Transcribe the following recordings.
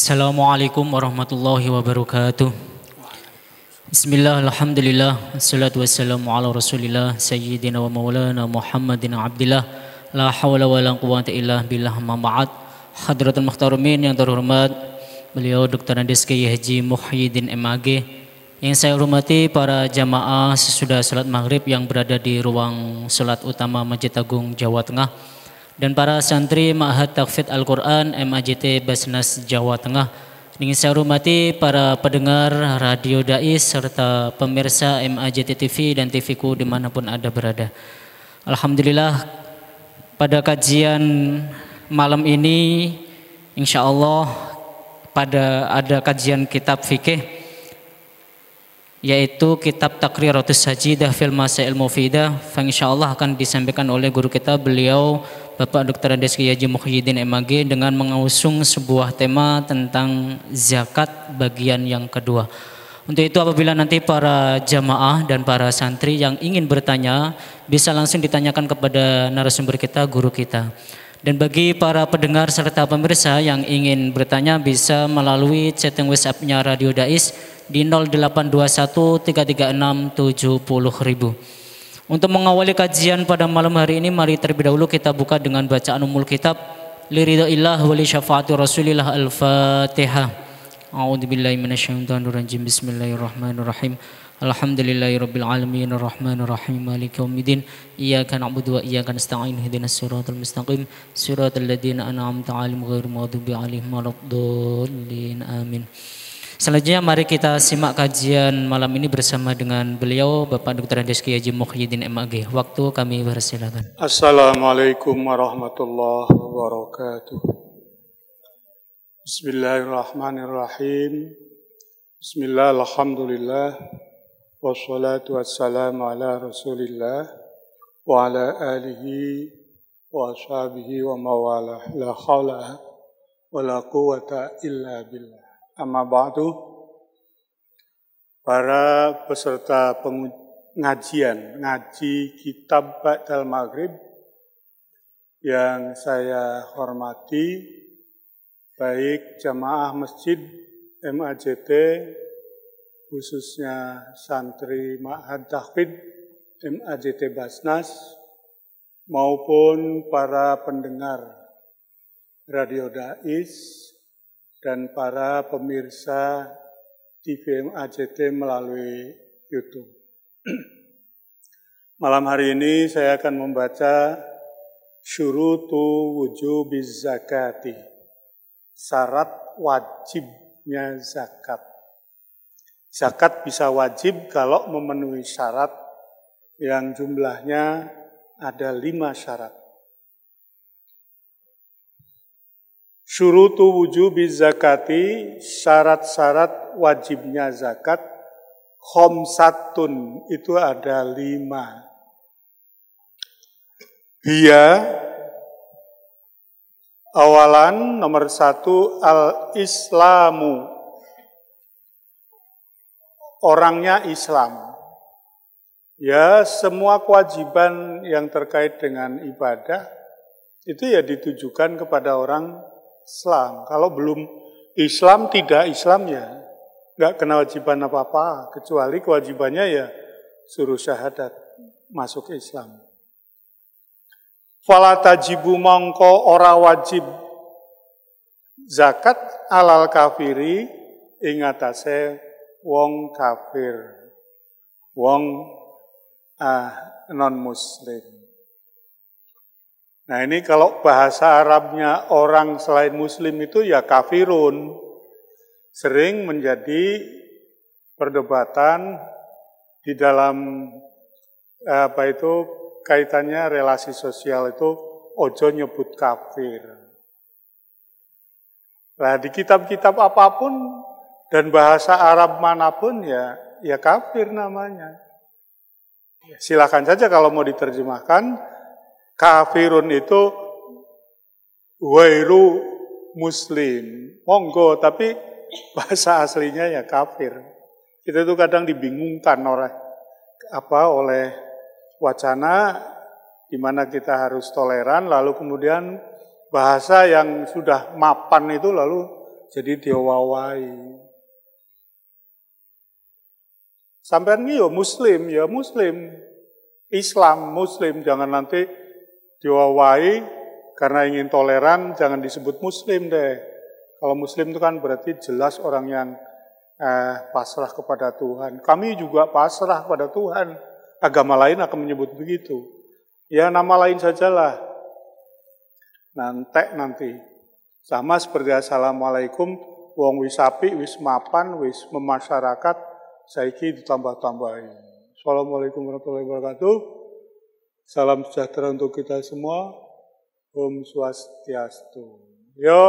Assalamualaikum warahmatullahi wabarakatuh. Bismillah, alhamdulillah, assalatu wassalamu ala rasulillah, sayyidina wa maulana Muhammadin abdillah, la hawla wa la quwata illa billah ma ba'd. Hadratul muhtaramin yang terhormat, beliau Dr. Andes Kiai Haji Muhyiddin MAG, yang saya hormati para jamaah sesudah salat maghrib yang berada di ruang salat utama Masjid Agung Jawa Tengah, dan para santri Ma'had Tahfidz Al-Quran MAJT Basnas Jawa Tengah. Ingin saya hormati para pendengar Radio Dais serta pemirsa MAJT TV dan TVku dimanapun Anda berada. Alhamdulillah, pada kajian malam ini insya Allah ada kajian kitab fikih, yaitu kitab Taqriratus Sajidah fil Masail Mufidah, yang insya Allah akan disampaikan oleh guru kita, beliau Bapak Dr. Andes Kiai Haji Muhyiddin MAG, dengan mengusung sebuah tema tentang zakat bagian yang kedua. Untuk itu apabila nanti para jamaah dan para santri yang ingin bertanya bisa langsung ditanyakan kepada narasumber kita, guru kita. Dan bagi para pendengar serta pemirsa yang ingin bertanya bisa melalui chatting WhatsApp-nya Radio Dais di 0821 336 70.000. Untuk mengawali kajian pada malam hari ini, mari terlebih dahulu kita buka dengan bacaan umul kitab Liridhaillah wa li syafaati Rasulillah. Al-Fatihah. A'udzubillahi minasyaitonir rajim. Bismillahirrahmanirrahim. Alhamdulillahirabbil alamin arrahmanir rahim maliki yaumiddin. Iyyaka na'budu wa iyyaka nasta'in ihdinas siratal mustaqim siratal ladzina an'amta 'alaihim ghairil maghdubi 'alaihim waladdallin. Amin. Selanjutnya mari kita simak kajian malam ini bersama dengan beliau Bapak Dr. Andes Kiai Haji Muhyiddin MAG. Waktu kami persilakan. Assalamualaikum warahmatullahi wabarakatuh. Bismillahirrahmanirrahim. Bismillah, alhamdulillah, wassalatu wassalamu ala rasulillah wa ala alihi wa ashabihi wa mawalah, la hawla wa la quwata illa billah. Amma ba'du, para peserta ngaji kitab Ba'dal Maghrib yang saya hormati, baik jamaah masjid MAJT, khususnya santri Ma'had Tahfidz MAJT Basnas, maupun para pendengar Radio Dais dan para pemirsa TV MAJT melalui YouTube. Malam hari ini saya akan membaca syurutu wujubiz zakati, syarat wajibnya zakat. Zakat bisa wajib kalau memenuhi syarat yang jumlahnya ada 5 syarat. Syurutu wujubiz zakati, syarat-syarat wajibnya zakat, khomsatun, itu ada 5. Hiya, awalan nomor 1, al-islamu, orangnya Islam. Ya, semua kewajiban yang terkait dengan ibadah itu ya ditujukan kepada orang Islam. Kalau belum Islam, tidak Islam ya nggak kena wajiban apa-apa, kecuali kewajibannya ya suruh syahadat, masuk Islam. Fala tajibu mongko ora wajib zakat alal kafiri ing atase wong kafir, wong non muslim. Nah ini kalau bahasa Arabnya orang selain muslim itu ya kafirun, sering menjadi perdebatan di dalam kaitannya relasi sosial itu, ojo nyebut kafir. Nah di kitab-kitab apapun dan bahasa Arab manapun ya kafir namanya. Silakan saja kalau mau diterjemahkan kafirun itu wairu muslim, monggo, tapi bahasa aslinya ya kafir. Kita itu kadang dibingungkan oleh wacana di mana kita harus toleran, lalu kemudian bahasa yang sudah mapan itu lalu Jadi diwawai. Sampean iki ya muslim, Islam, muslim, jangan nanti diwawai karena ingin toleran, jangan disebut muslim deh. Kalau muslim itu kan berarti jelas orang yang pasrah kepada Tuhan. Kami juga pasrah kepada Tuhan. Agama lain akan menyebut begitu. Ya nama lain sajalah. Nanti. Sama seperti assalamualaikum, wong wis apik, wis mapan, wis memasyarakat, saiki ditambah-tambahi. Assalamualaikum warahmatullahi wabarakatuh. Salam sejahtera untuk kita semua. Om Swastiastu. Yo,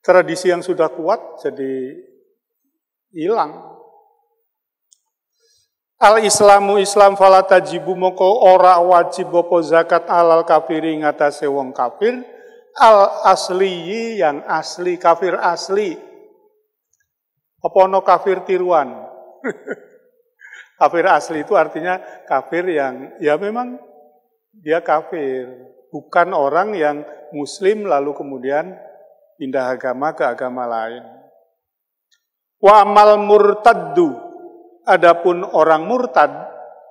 tradisi yang sudah kuat jadi hilang. Al-Islamu Islam fala tajibu moko ora wajib apa zakat alal kafiri ngatasé wong kafir. Al-asliyi yang asli, kafir asli. Apa ono kafir tiruan? Kafir asli itu artinya kafir yang ya memang dia kafir, bukan orang yang muslim lalu kemudian pindah agama ke agama lain. Wa amal murtaddu, adapun orang murtad.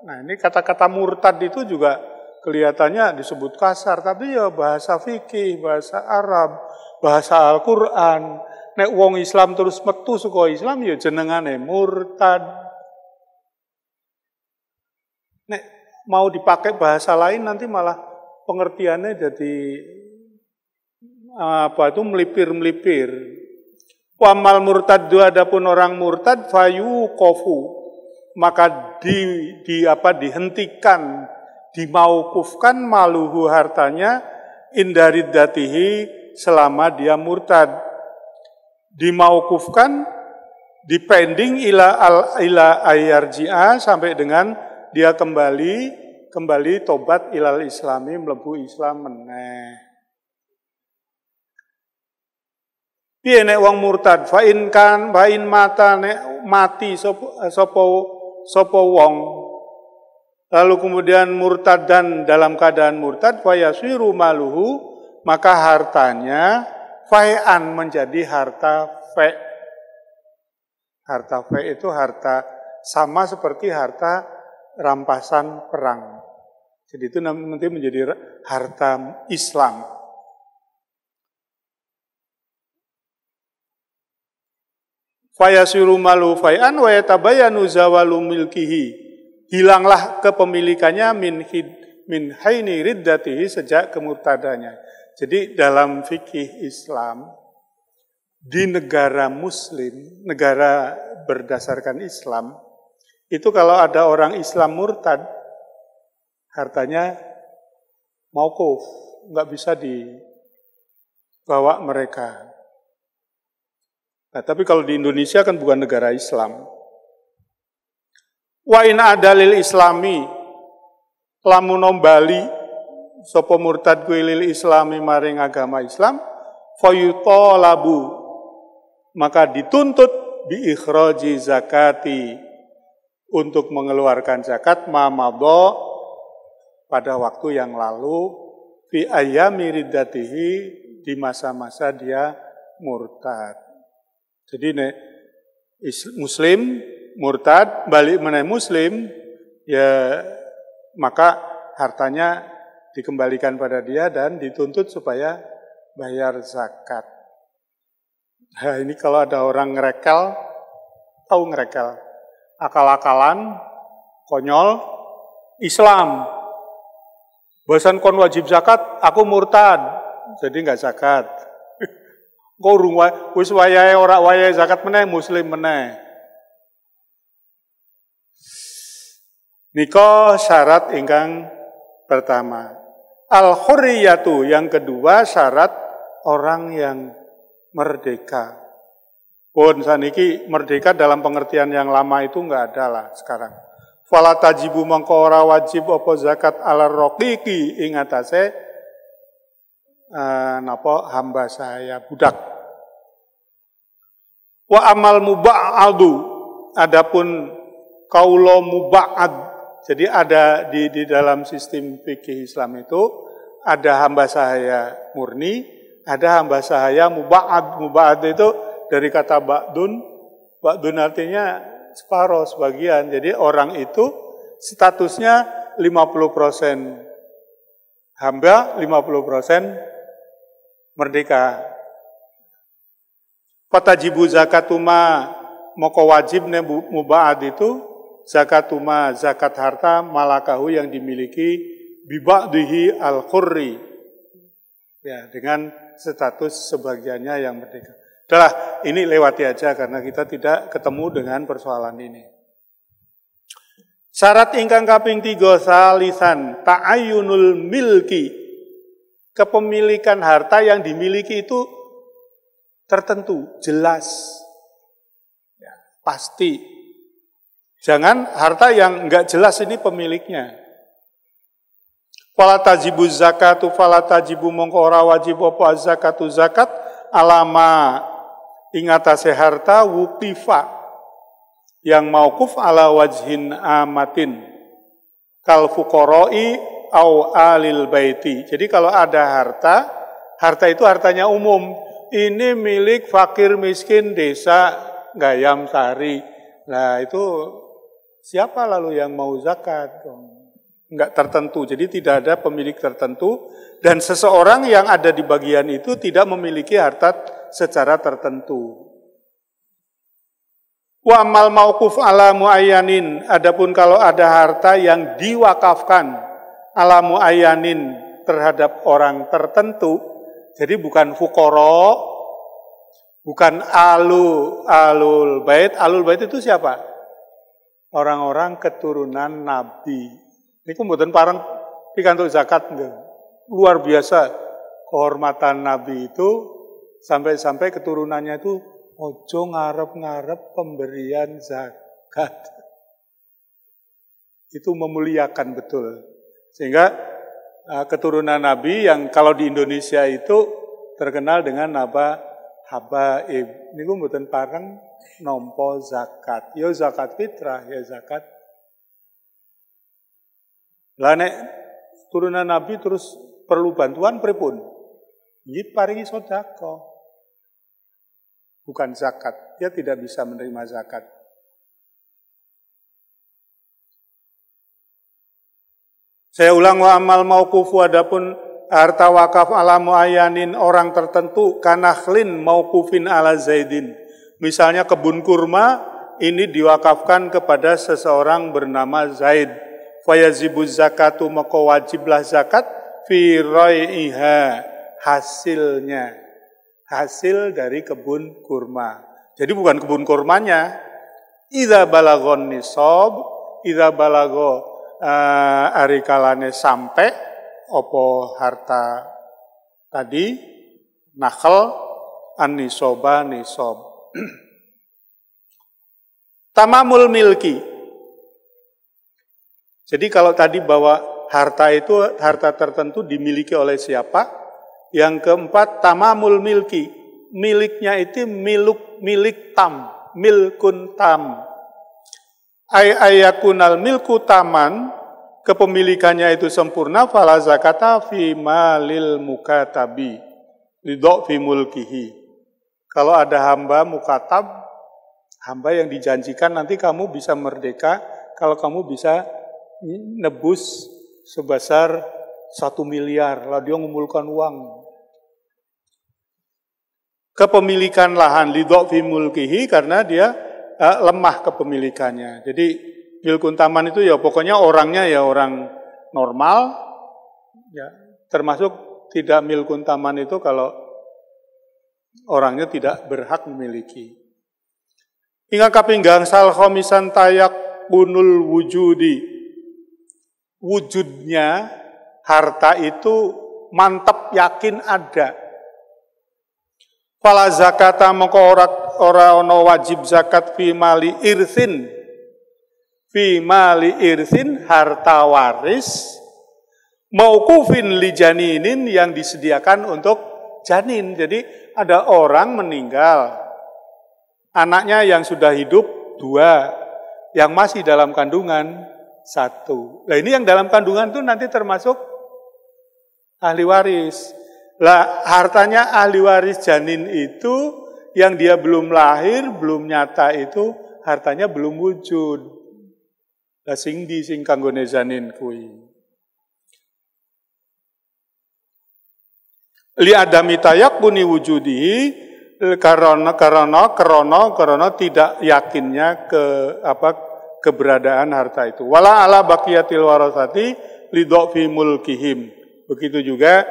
Nah, ini kata-kata murtad itu juga kelihatannya disebut kasar, tapi ya bahasa fikih, bahasa Arab, bahasa Al-Qur'an. Nek wong Islam terus metu saka Islam ya jenengane murtad. Nek mau dipakai bahasa lain nanti malah pengertiannya jadi melipir-melipir. Wamal murtaddu, adapun orang murtad fayu kofu, maka dihentikan, dimaukufkan maluhu hartanya indariddatihi selama dia murtad. Dimaukufkan, dipending ila ayarji'a sampai dengan dia kembali tobat ilal islami, mlebu Islam meneh. Piye nek wong murtad, fa in mata nek mati sapa wong lalu kemudian murtad dan dalam keadaan murtad fa yasiru maluhu, maka hartanya fai'an menjadi harta fe. Harta fe itu harta sama seperti harta rampasan perang. Jadi itu nanti menjadi harta Islam. Fayasiru malu fai'an wa yatabayanu zawalu milkihi. Hilanglah kepemilikannya min haini riddatihi, sejak kemurtadannya. Jadi dalam fikih Islam, di negara muslim, negara berdasarkan Islam, itu kalau ada orang Islam murtad, hartanya mauquf, nggak bisa dibawa mereka. Nah, tapi kalau di Indonesia kan bukan negara Islam. Wa in adalil islami, lamun bali sapa murtad kuwi lil islami maring agama Islam, fayutalabu, maka dituntut bi ikhraji zakati, untuk mengeluarkan zakat mamadho pada waktu yang lalu, fi ayyami riddatihi, di masa-masa dia murtad. Jadi nek muslim murtad balik meneh muslim, ya maka hartanya dikembalikan pada dia dan dituntut supaya bayar zakat. Nah, ini kalau ada orang ngerekel, tahu ngerekel, akal-akalan, konyol, Islam, bosan kon wajib zakat, aku murtad, jadi nggak zakat. Kau urung wis wayahe ora wayahe zakat meneh, muslim meneh. Nika syarat ingkang pertama. Al-hurriyatu, yang kedua syarat orang yang merdeka. Pun saniki merdeka dalam pengertian yang lama itu enggak ada lah sekarang. Fala tajibu mangko ora wajib apa zakat ala raqiqi ing atase hamba saya, budak. Wa amal muba'adu, adapun kaulo muba'ad, jadi ada di dalam sistem fikih Islam itu ada hamba saya murni, Ada hamba sahaya muba'ad. Muba'ad itu dari kata ba'dun. Ba'dun artinya separuh, sebagian. Jadi orang itu statusnya 50% hamba, 50% merdeka. Fatajibu zakatuma, moko wajibnya muba'ad itu zakatuma, zakat harta malakahu yang dimiliki biba'dihi al-khurri. Ya, dengan status sebagiannya yang merdeka. Udahlah, ini lewati aja karena kita tidak ketemu dengan persoalan ini. Syarat ingkang kaping 3 salisan ta'ayyunul milki. Kepemilikan harta yang dimiliki itu tertentu, jelas, ya, pasti. Jangan harta yang enggak jelas ini pemiliknya. Fala tajibu zakatu, fala tajibu mongko ora wajib apa zakatu zakat alama ingatase harta wuqifa yang mauquf ala wajhin amatin kal fuqara'i au alil baiti. Jadi kalau ada harta itu hartanya umum. Ini milik fakir miskin desa Gayam Sari. Nah itu siapa lalu yang mau zakat? Enggak tertentu, jadi tidak ada pemilik tertentu. Dan seseorang yang ada di bagian itu tidak memiliki harta secara tertentu. Wa amal mauquf ala muayyanin. Adapun kalau ada harta yang diwakafkan ala muayyanin terhadap orang tertentu, jadi bukan fuqara, bukan alul bait. Alul bait itu siapa? Orang-orang keturunan Nabi. Ini mboten parang pikantuk zakat enggak. Luar biasa kehormatan Nabi itu sampai keturunannya itu ojo ngarep-ngarep pemberian zakat. Itu memuliakan betul. Sehingga keturunan Nabi yang kalau di Indonesia itu terkenal dengan habaib. Niku mboten pareng nampa zakat. Ya zakat fitrah, ya zakat. Lah nek turunan Nabi terus perlu bantuan pripun? Nggih paringi sedekah. Bukan zakat. Dia tidak bisa menerima zakat. Saya ulang, wa amal mauqufu, adapun harta wakaf ala muayyanin orang tertentu kanakhlin mauqufin ala zaidin. Misalnya kebun kurma ini diwakafkan kepada seseorang bernama Zaid. Fayazibu zakatu, maka wajiblah zakat fi rai'iha, hasilnya. Hasil dari kebun kurma. Jadi bukan kebun kurmanya. Idza balagon nisab, idza balago arikalane sampai opo harta tadi nakhl an-nisoba nisob. Tamamul milki. Jadi kalau tadi bahwa harta itu harta tertentu dimiliki oleh siapa? Yang keempat tamamul milki. Miliknya itu milik tam, milkun tam. Ayakunal milku taman, kepemilikannya itu sempurna, fala zakata fi malil mukatabi lidho fi mulkihi. Kalau ada hamba mukatab, hamba yang dijanjikan nanti kamu bisa merdeka kalau kamu bisa nebus sebesar 1 miliar, lalu dia mengumpulkan uang. Kepemilikan lahan lidho fi mulkihi karena dia lemah kepemilikannya. Jadi milkun taman itu ya pokoknya orangnya ya orang normal, ya termasuk tidak milkun taman itu kalau orangnya tidak berhak memiliki. Hingga kapinggang sal khomisan tayak bunul wujudi. Wujudnya harta itu mantap yakin ada. Fala zakata moko ora ono wajib zakat fi mali irsin. Fi mali irsin harta waris mauqufin li janinin yang disediakan untuk janin. Jadi ada orang meninggal. Anaknya yang sudah hidup 2, yang masih dalam kandungan 1. Nah ini yang dalam kandungan itu nanti termasuk ahli waris. Lah hartanya ahli waris janin itu yang dia belum lahir, belum nyata itu hartanya belum wujud. Lah sing di sing kanggone janin kuwi. Li adami tayakkuni wujudihi karena tidak yakinnya keberadaan harta itu. Wala ala baqiyatil warasati lidhafi mulkihim. Begitu juga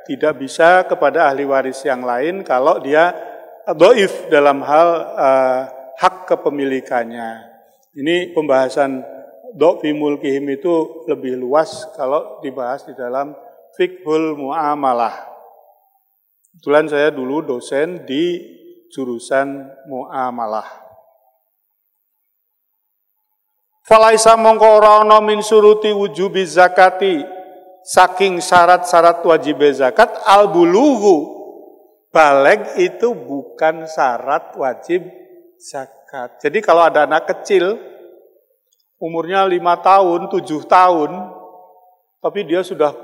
tidak bisa kepada ahli waris yang lain kalau dia dhaif dalam hal hak kepemilikannya. Ini pembahasan dhafi mulkihim itu lebih luas kalau dibahas di dalam fiqhul muamalah. Kebetulan saya dulu dosen di jurusan muamalah. Falaisa mongko ora ana min suruti wujubi zakati, saking syarat-syarat wajib zakat al-bulughu. Baligh itu bukan syarat wajib zakat. Jadi kalau ada anak kecil umurnya 5 tahun, 7 tahun, tapi dia sudah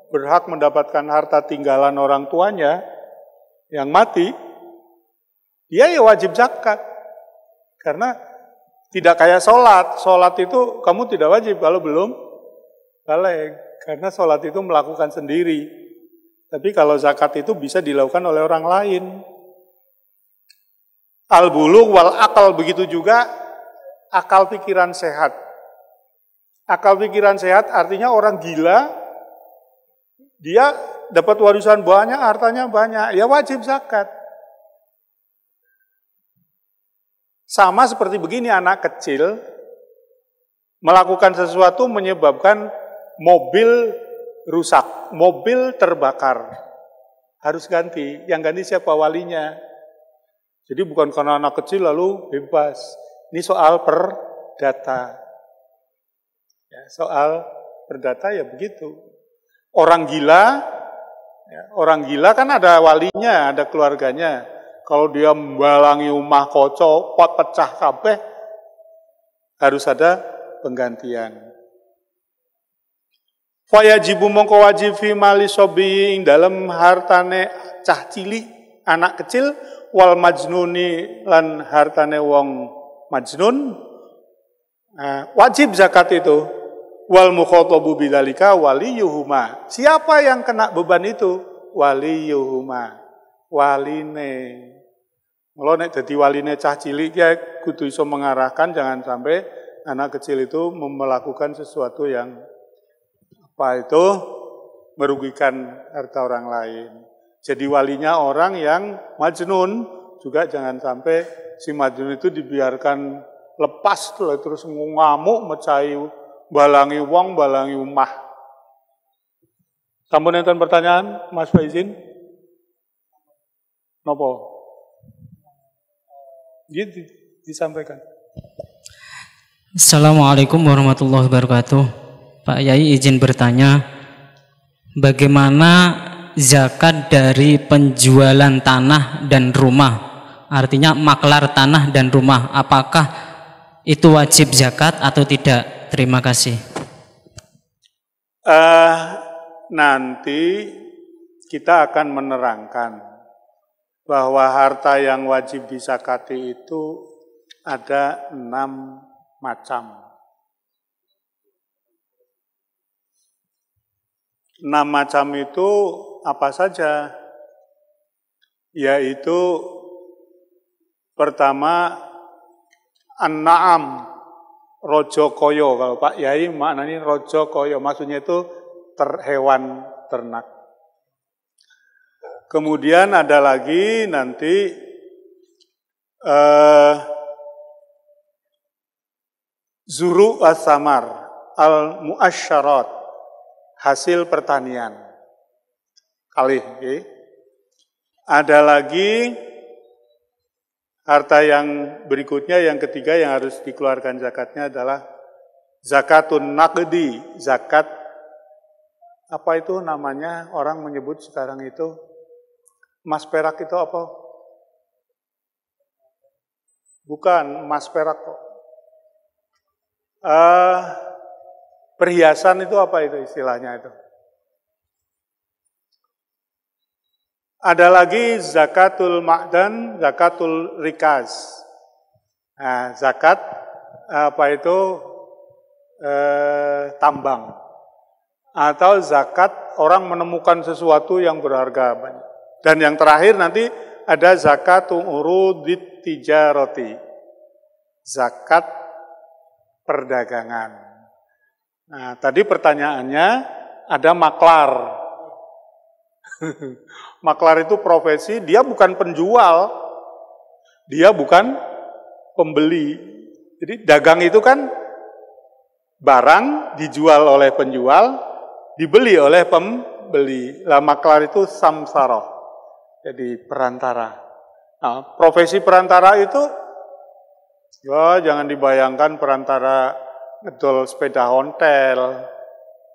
berhak mendapatkan harta tinggalan orang tuanya yang mati, dia ya wajib zakat. Karena tidak kayak sholat. Sholat itu kamu tidak wajib kalau belum baligh. Karena sholat itu melakukan sendiri. Tapi kalau zakat itu bisa dilakukan oleh orang lain. Al-bulugh wal akal, begitu juga akal pikiran sehat. Akal pikiran sehat artinya orang gila, dia dapat warisan banyak, hartanya banyak, ya wajib zakat. Sama seperti begini, anak kecil melakukan sesuatu menyebabkan mobil rusak, mobil terbakar, harus ganti. Yang ganti siapa? Walinya. Jadi bukan karena anak kecil lalu bebas. Ini soal perdata. Ya, soal perdata ya begitu. Orang gila kan ada walinya, ada keluarganya. Kalau dia membalangi umah koco, pot pecah kabeh, harus ada penggantian. Fayajibu mongko wajib fi mali sobi ing dalem hartane cah cilik, anak kecil, wal majnuni lan hartane wong majnun, wajib zakat itu. Wal mukhatabu bidzalika waliyuhuma. Siapa yang kena beban itu? Waliyuhuma, waline. Kalau nek dadi waline cah cilik ya kudu iso mengarahkan, jangan sampai anak kecil itu melakukan sesuatu yang merugikan harta orang lain. Jadi walinya orang yang majnun, juga jangan sampai si majnun itu dibiarkan lepas terus ngamuk, mecahi, balangi wong, balangi umah. Sampun enten pertanyaan, Mas Faizin? Nopo? Gitu disampaikan. Assalamualaikum warahmatullahi wabarakatuh. Pak Yai izin bertanya, bagaimana zakat dari penjualan tanah dan rumah? Artinya maklar tanah dan rumah, apakah itu wajib zakat atau tidak? Terima kasih. Nanti kita akan menerangkan bahwa harta yang wajib dizakati itu ada 6 macam. 6 macam itu apa saja? Yaitu pertama an-na'am, rojo koyo. Kalau Pak Yai maknanya rojo koyo, maksudnya itu hewan ternak. Kemudian ada lagi nanti zuru as-samar al-mu'asyarat, hasil pertanian. Kali, okay. Ada lagi harta yang berikutnya, yang ketiga yang harus dikeluarkan zakatnya adalah zakatun naqdi, zakat apa itu namanya, orang menyebut sekarang itu emas perak itu apa? Bukan emas perak kok. Perhiasan itu apa itu istilahnya itu? Ada lagi zakatul ma'dan, zakatul rikaz. Nah, zakat apa itu tambang. Atau zakat orang menemukan sesuatu yang berharga banyak. Dan yang terakhir nanti ada zakatul urudit tijarati. Zakat perdagangan. Nah, tadi pertanyaannya ada maklar. Maklar itu profesi, dia bukan penjual, dia bukan pembeli. Jadi dagang itu kan barang dijual oleh penjual, dibeli oleh pembeli. Lah maklar itu samsara, jadi perantara. Nah, profesi perantara itu, ya jangan dibayangkan perantara ngedol sepeda ontel,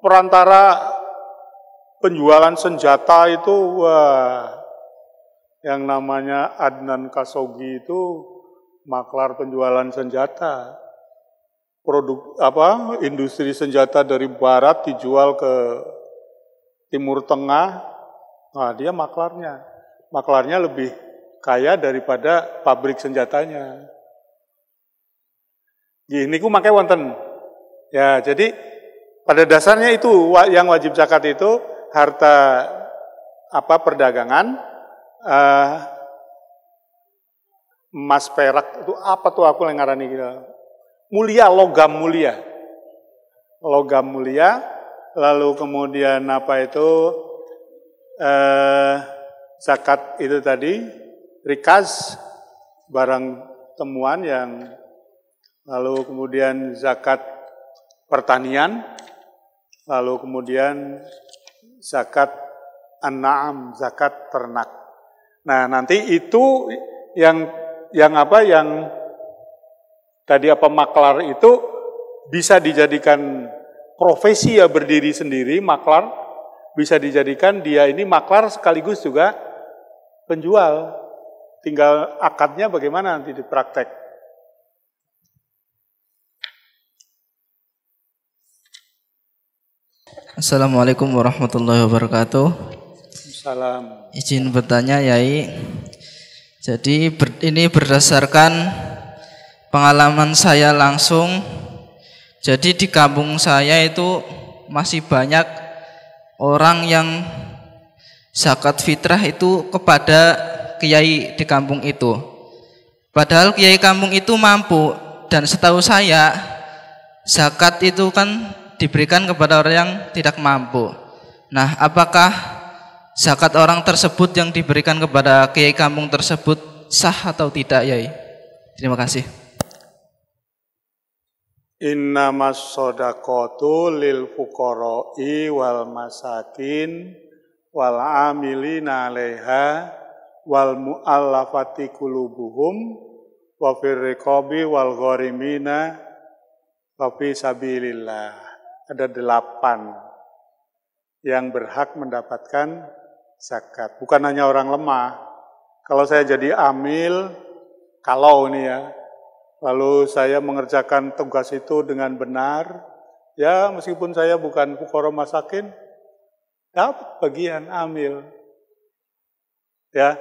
perantara penjualan senjata itu, wah, yang namanya Adnan Khashoggi itu maklar penjualan senjata. Produk industri senjata dari barat dijual ke Timur Tengah. Nah, dia maklarnya. Maklarnya lebih kaya daripada pabrik senjatanya. Gini ku makai wonten. Ya, jadi pada dasarnya itu yang wajib zakat itu harta perdagangan, emas perak itu apa tuh aku yang ngarani gitu. Mulia, logam mulia, lalu kemudian zakat itu tadi, rikaz, barang temuan yang, lalu kemudian zakat pertanian, lalu kemudian zakat an-na'am, zakat ternak. Nah, nanti itu yang tadi maklar itu bisa dijadikan profesi ya, berdiri sendiri, maklar bisa dijadikan dia ini maklar sekaligus juga penjual. Tinggal akadnya bagaimana nanti dipraktek. Assalamualaikum warahmatullahi wabarakatuh. Salam. Izin bertanya, Yai. Jadi ini berdasarkan pengalaman saya langsung. Jadi di kampung saya itu masih banyak orang yang zakat fitrah itu kepada kiai di kampung itu. Padahal kiai kampung itu mampu, dan setahu saya zakat itu kan diberikan kepada orang yang tidak mampu. Nah, apakah zakat orang tersebut yang diberikan kepada kiai kampung tersebut sah atau tidak, Yai? Terima kasih. Innamas shadaqatu lil fuqara'i wal masakin wal amilina 'alaiha wal mu'allafati qulubuhum wa fir riqabi wal gharimina wa fi sabilillah. Ada 8 yang berhak mendapatkan zakat. Bukan hanya orang lemah. Kalau saya jadi amil, kalau ini ya, lalu saya mengerjakan tugas itu dengan benar, ya meskipun saya bukan fuqara masakin, dapat bagian amil. Ya.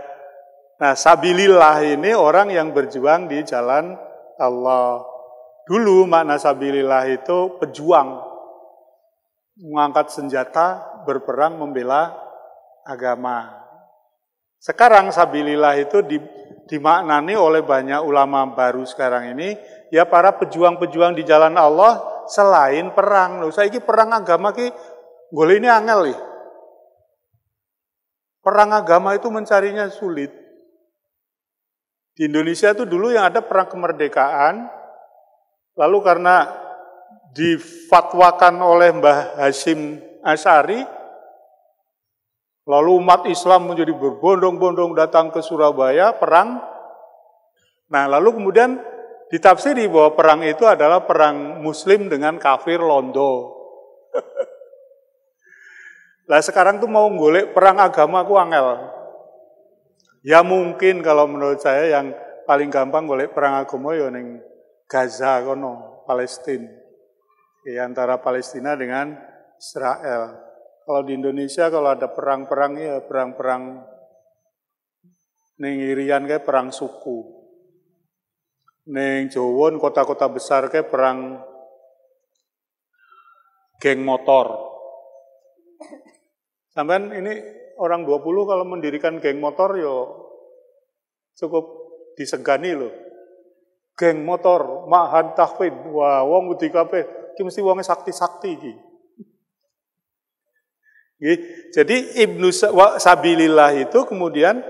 Nah, sabilillah ini orang yang berjuang di jalan Allah. Dulu makna sabilillah itu pejuang, mengangkat senjata, berperang membela agama. Sekarang sabilillah itu dimaknani oleh banyak ulama baru sekarang ini, ya para pejuang-pejuang di jalan Allah selain perang. Loh, saiki perang agama ki golek ini angel nih. Perang agama itu mencarinya sulit. Di Indonesia itu dulu yang ada perang kemerdekaan, lalu karena difatwakan oleh Mbah Hasyim Asy'ari, lalu umat Islam menjadi berbondong-bondong datang ke Surabaya perang. Nah, lalu kemudian ditafsiri bahwa perang itu adalah perang Muslim dengan kafir londo. Lah sekarang tuh mau golek perang agama ku angel. Ya mungkin kalau menurut saya yang paling gampang golek perang agama ya ning Gaza kono, Palestina. Ya, antara Palestina dengan Israel. Kalau di Indonesia kalau ada perang-perang ya perang-perang Ning Irian kayak perang suku. Ning Jawa kota-kota besar kayak perang geng motor. Sampean ini orang 20 kalau mendirikan geng motor yo cukup disegani loh. Geng motor, Ma'had Tahfidz. Wah, wong wedi kabeh. Iki mesti wonge sakti-sakti iki. Jadi Ibnu Sabilillah itu kemudian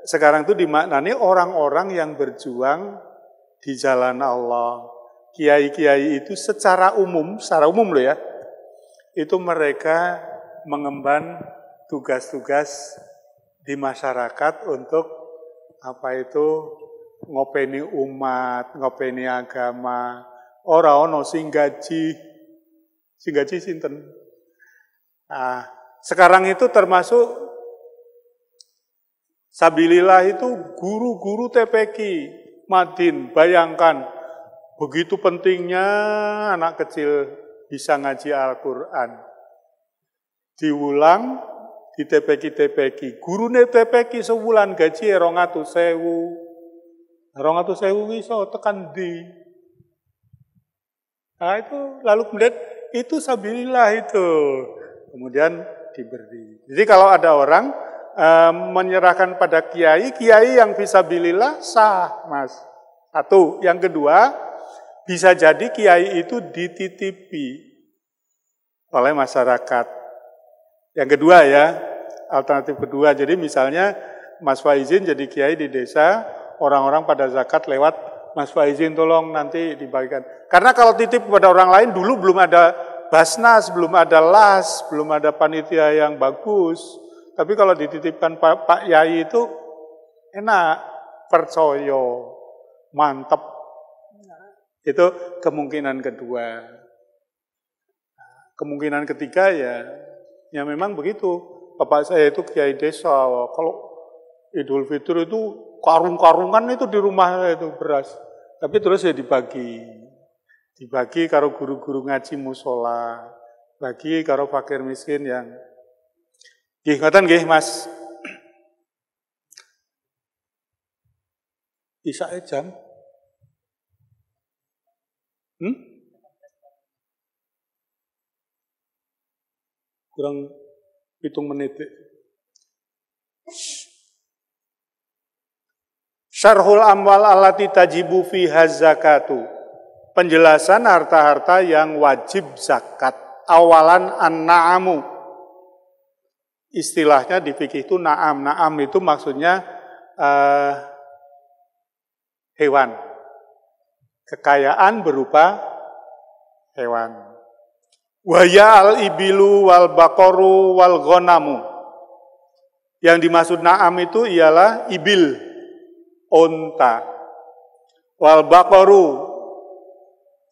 sekarang itu dimaknani orang-orang yang berjuang di jalan Allah. Kiai-kiai itu secara umum loh ya, itu mereka mengemban tugas-tugas di masyarakat untuk apa itu ngopeni umat, ngopeni agama. Ora ono sing gaji sinten. Nah, sekarang itu termasuk Sabilillah itu guru-guru TPQ Madin. Bayangkan begitu pentingnya anak kecil bisa ngaji Al-Quran. Diulang di TPQ. Gurune TPQ sebulan gaji 200.000. 200.000 iso tekan di. Nah itu lalu kemudian itu Sabilillah itu. Kemudian diberi. Jadi kalau ada orang menyerahkan pada kiai yang fisabilillah sah, Mas. Satu, yang kedua, bisa jadi kiai itu dititipi oleh masyarakat. Yang kedua ya, alternatif kedua. Jadi misalnya Mas Faizin jadi kiai di desa, orang-orang pada zakat lewat Mas Faizin tolong nanti dibagikan. Karena kalau titip kepada orang lain dulu belum ada Basnas, belum ada LAS, belum ada panitia yang bagus. Tapi kalau dititipkan Pak Yai itu enak, percaya, mantep. Itu kemungkinan kedua. Kemungkinan ketiga ya memang begitu. Bapak saya itu kiai desa. Kalau Idul Fitri itu karung-karungan itu di rumah itu beras. Tapi terus ya dibagi karo guru-guru ngaji musola, bagi karo fakir miskin yang nggih ngoten nggih Mas. Isa jam. Kurang 7 menit. Syarhul amwal allati tajibu fiha zakatu. Penjelasan harta-harta yang wajib zakat. Awalan an-na'amu. Istilahnya di fikih itu na'am. Na'am itu maksudnya hewan. Kekayaan berupa hewan. Waya al-ibilu wal baqaru wal ghonamu. Yang dimaksud na'am itu ialah ibil, onta. Wal baqaru,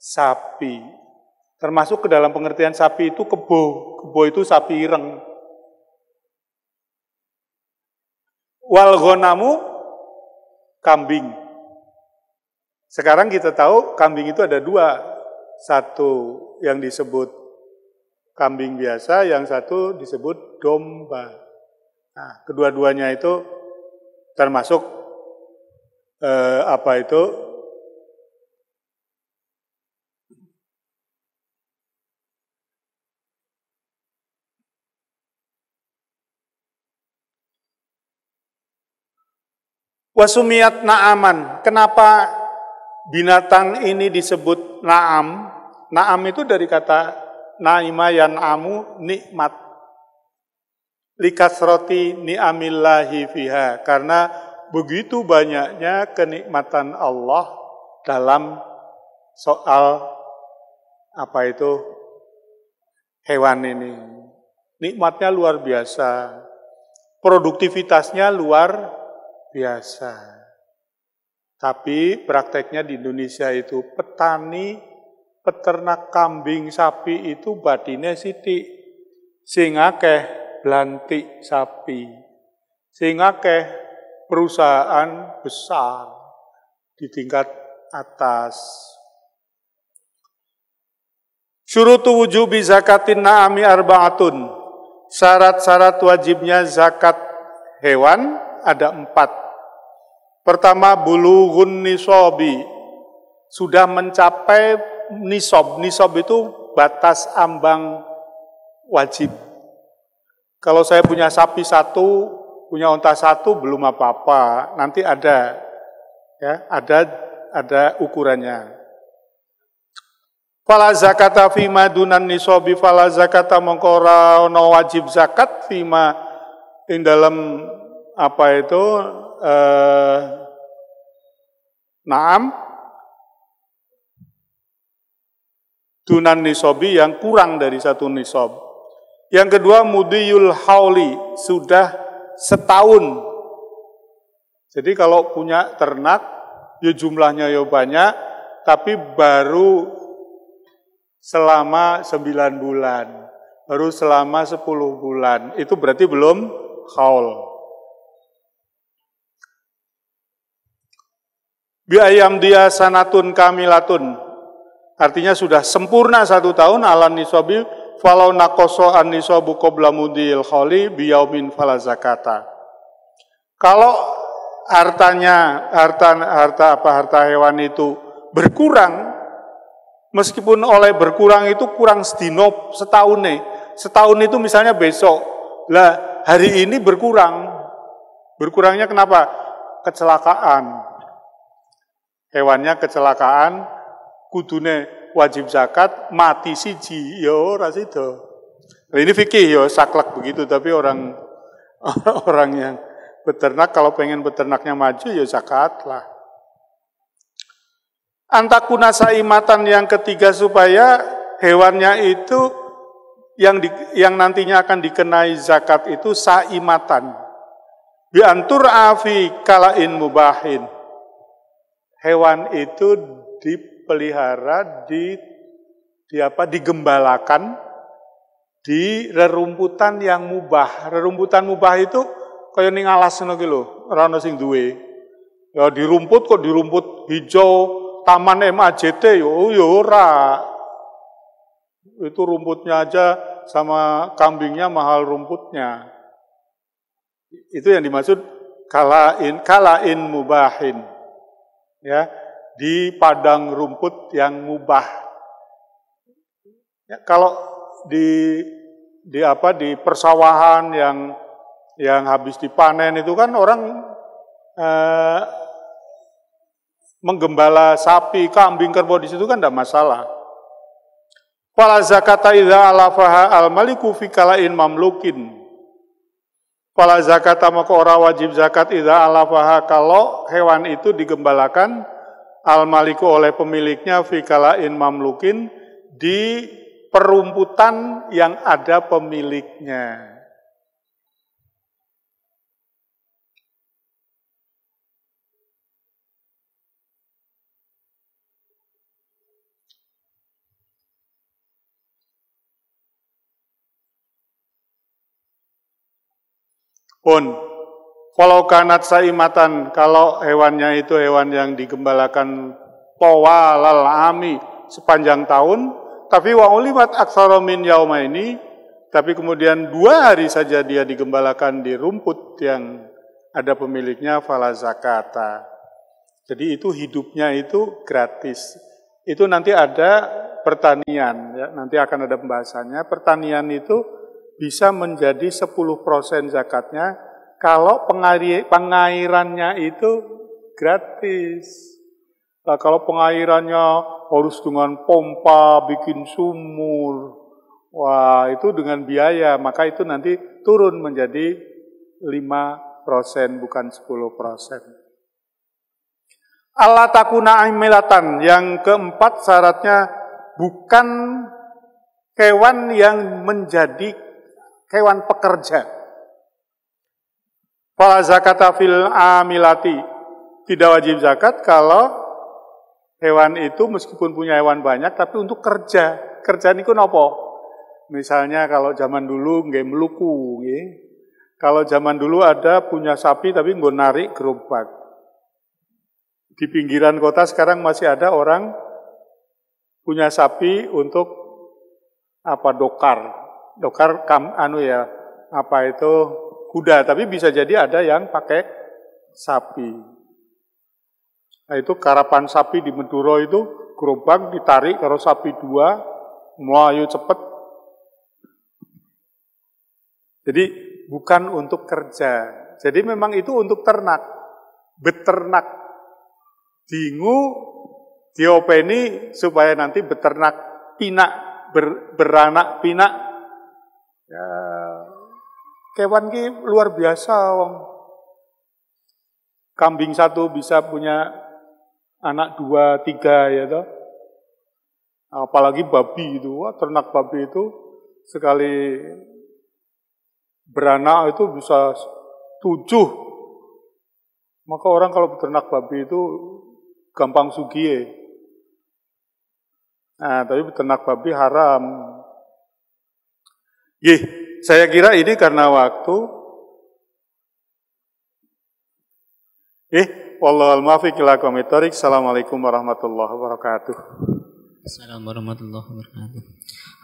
sapi. Termasuk ke dalam pengertian sapi itu kebo. Kebo itu sapi ireng. Wal ghonamu, kambing. Sekarang kita tahu kambing itu ada dua. Satu yang disebut kambing biasa, yang satu disebut domba. Nah, kedua-duanya itu termasuk wasumiyat na'aman. Kenapa binatang ini disebut na'am? Na'am itu dari kata na'ima yan'amu, nikmat. Likasroti ni'amillahi fiha. Karena begitu banyaknya kenikmatan Allah dalam soal hewan ini. Nikmatnya luar biasa. Produktivitasnya luar biasa. Tapi prakteknya di Indonesia itu petani, peternak kambing, sapi itu batine sithik. Sing akeh blantik sapi. Sing akeh perusahaan besar di tingkat atas. Syurutu wujubi zakatin na'ami arba'atun. Syarat-syarat wajibnya zakat hewan ada 4. Pertama, bulughun nisabi, sudah mencapai nisab. Nisab itu batas ambang wajib. Kalau saya punya sapi satu, punya unta satu, belum apa-apa. Nanti ada, ya, ada ukurannya. Fala zakata fima dunan nisabi, fala zakata mongko ora ana wajib zakat fima ing dalam apa itu naam dunan nisabi yang kurang dari satu nisab. Yang kedua, mudiyul hauli, sudah setahun. Jadi kalau punya ternak, ya jumlahnya ya banyak, tapi baru selama 9 bulan, baru selama 10 bulan, itu berarti belum haul. Biayam dia sanatun kamilatun, artinya sudah sempurna 1 tahun, ala nisabi, falau nakoso an nisabu qabla mudil hauli biyaumin fala zakata. Kalau harta hewan itu berkurang, meskipun oleh berkurang itu kurang sedino setahun nih. Setahun itu misalnya besok. Lah, hari ini berkurang. Berkurangnya kenapa? Kecelakaan. Hewannya kecelakaan, kudune wajib zakat, mati siji, ya ora sida. Nah, ini fikih ya saklek begitu, tapi orang yang beternak kalau pengen beternaknya maju ya zakat lah. Antakuna saimatan, yang ketiga, supaya hewannya itu yang nantinya akan dikenai zakat itu saimatan. Bi antur afi kalain mubahin. Hewan itu dipelihara, digembalakan di rerumputan yang mubah. Rerumputan mubah itu kaya ning alas ngono ki lho, ora ono sing duwe. Ya di rumput hijau, taman MAJT yo ora. Itu rumputnya aja sama kambingnya mahal rumputnya. Itu yang dimaksud kalain mubahin. Ya, di padang rumput yang mubah. Ya, kalau di persawahan yang habis dipanen itu kan orang menggembala sapi, kambing, kerbau di situ kan tidak masalah. Fala zakata idza alafaha al-maliku fi kalain mamlukin. Fala zakata maka ora wajib zakat idza alafaha, kalau hewan itu digembalakan al-maliku oleh pemiliknya fi kalain mamlukin, di perumputan yang ada pemiliknya. Walau kanat saimatan, kalau hewannya itu hewan yang digembalakan tawalal ami, sepanjang tahun, tapi wa ulimat aktsara min yaumaini, tapi kemudian 2 hari saja dia digembalakan di rumput yang ada pemiliknya, fala zakata. Jadi itu hidupnya itu gratis. Itu nanti ada pertanian, ya, nanti akan ada pembahasannya. Pertanian itu bisa menjadi 10% zakatnya kalau pengairannya itu gratis. Nah, kalau pengairannya harus dengan pompa, bikin sumur, wah itu dengan biaya, maka itu nanti turun menjadi 5%, bukan 10%. Allah takuna amilatan, yang keempat syaratnya bukan hewan yang menjadi hewan pekerja. Fala zakata fil amilati, tidak wajib zakat kalau hewan itu meskipun punya hewan banyak tapi untuk kerja. Kerjaan itu napa? Misalnya kalau zaman dulu nggih meluku nggih. Kalau zaman dulu ada punya sapi tapi nggo narik gerobak. Di pinggiran kota sekarang masih ada orang punya sapi untuk dokar kuda, tapi bisa jadi ada yang pakai sapi. Nah itu karapan sapi di Madura itu gerobak ditarik karo sapi 2, melayu cepet. Jadi bukan untuk kerja. Jadi memang itu untuk ternak, beternak. Dingu diopeni supaya nanti beternak pinak, beranak pinak. Ya, kewan ki luar biasa, wong. Kambing 1 bisa punya anak 2, 3 ya toh. Apalagi babi itu, wah, ternak babi itu sekali beranak itu bisa 7. Maka orang kalau beternak babi itu gampang sugih. Nah, tapi beternak babi haram. Saya kira ini karena waktu. Wallahul muwaffiq ila aqwamit thoriq. Assalamualaikum warahmatullahi wabarakatuh. Assalamualaikum warahmatullahi wabarakatuh.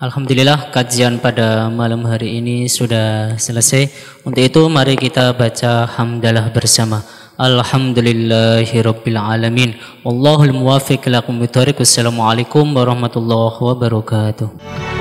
Alhamdulillah kajian pada malam hari ini sudah selesai. Untuk itu mari kita baca hamdalah bersama. Alhamdulillahirabbil alamin. Wallahul muwaffiq ila aqwamit thoriq. Wassalamualaikum warahmatullahi wabarakatuh.